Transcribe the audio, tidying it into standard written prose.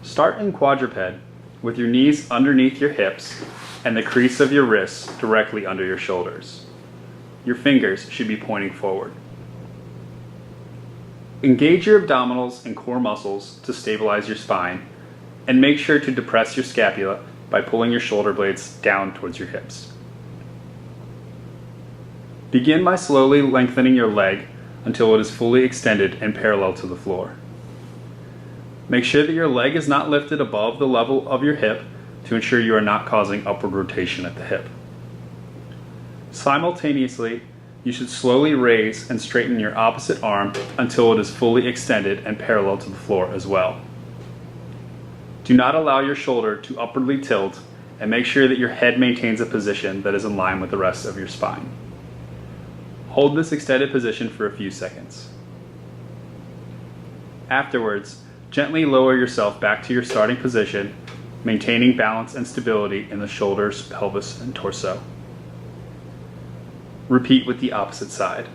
Start in quadruped with your knees underneath your hips and the crease of your wrists directly under your shoulders. Your fingers should be pointing forward. Engage your abdominals and core muscles to stabilize your spine, and make sure to depress your scapula by pulling your shoulder blades down towards your hips. Begin by slowly lengthening your leg until it is fully extended and parallel to the floor. Make sure that your leg is not lifted above the level of your hip to ensure you are not causing upward rotation at the hip. Simultaneously, you should slowly raise and straighten your opposite arm until it is fully extended and parallel to the floor as well. Do not allow your shoulder to upwardly tilt, and make sure that your head maintains a position that is in line with the rest of your spine. Hold this extended position for a few seconds. Afterwards, gently lower yourself back to your starting position, maintaining balance and stability in the shoulders, pelvis, and torso. Repeat with the opposite side.